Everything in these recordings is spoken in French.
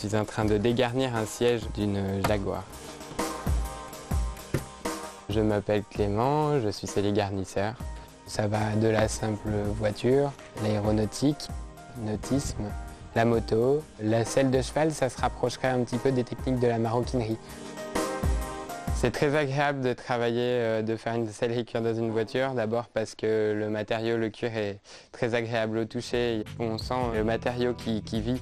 suis en train de dégarnir un siège d'une Jaguar. Je m'appelle Clément, je suis scellé garnisseur. Ça va de la simple voiture, l'aéronautique, le nautisme, la moto. La selle de cheval, ça se rapprocherait un petit peu des techniques de la maroquinerie. C'est très agréable de travailler, de faire une selle et cuir dans une voiture. D'abord parce que le matériau, le cuir, est très agréable au toucher. On sent le matériau qui vit.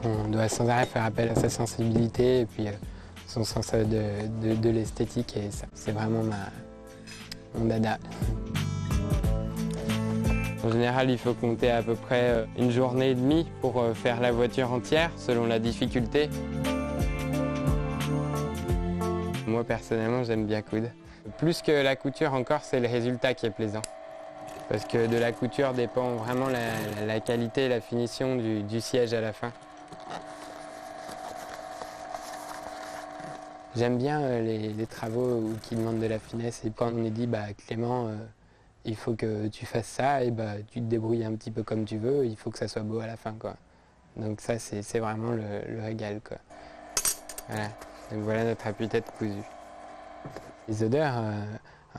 On doit sans arrêt faire appel à sa sensibilité et puis son sens de l'esthétique, et ça, c'est vraiment mon dada. En général, il faut compter à peu près une journée et demie pour faire la voiture entière, selon la difficulté. Moi, personnellement, j'aime bien coudre. Plus que la couture encore, c'est le résultat qui est plaisant. Parce que de la couture dépend vraiment la qualité et la finition du siège à la fin. J'aime bien les travaux qui demandent de la finesse, et quand on est dit Clément, il faut que tu fasses ça, et tu te débrouilles un petit peu comme tu veux, il faut que ça soit beau à la fin, quoi. Donc ça, c'est vraiment le régal, quoi. Voilà. Donc voilà notre appui-tête cousue. Les odeurs,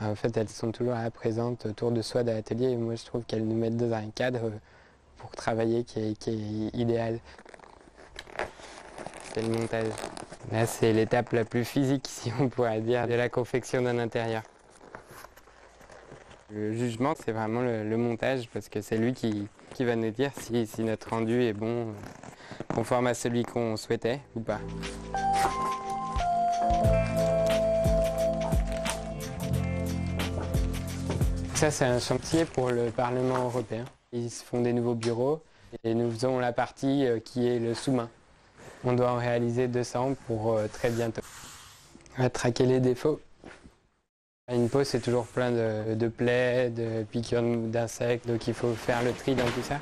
en fait, elles sont toujours présentes autour de soi dans l'atelier, et moi je trouve qu'elles nous mettent dans un cadre pour travailler qui est idéal. C'est le montage. Là, c'est l'étape la plus physique, si on pourrait dire, de la confection d'un intérieur. Le jugement, c'est vraiment le montage, parce que c'est lui qui va nous dire si notre rendu est bon, conforme à celui qu'on souhaitait ou pas. Ça, c'est un chantier pour le Parlement européen. Ils se font des nouveaux bureaux et nous faisons la partie qui est le sous-main. On doit en réaliser 200 pour très bientôt. On va traquer les défauts. Une peau, c'est toujours plein de plaies, de piqûres d'insectes, donc il faut faire le tri dans tout ça.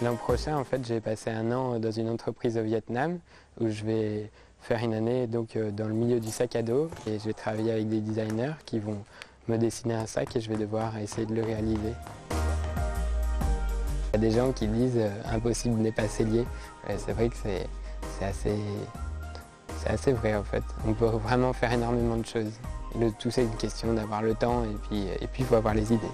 L'an prochain, en fait, j'ai passé un an dans une entreprise au Vietnam où je vais faire une année donc, dans le milieu du sac à dos, et je vais travailler avec des designers qui vont me dessiner un sac et je vais devoir essayer de le réaliser. Il y a des gens qui disent impossible n'est pas sellier. C'est vrai que c'est assez vrai en fait. On peut vraiment faire énormément de choses. Le tout, c'est une question d'avoir le temps, et puis il faut avoir les idées.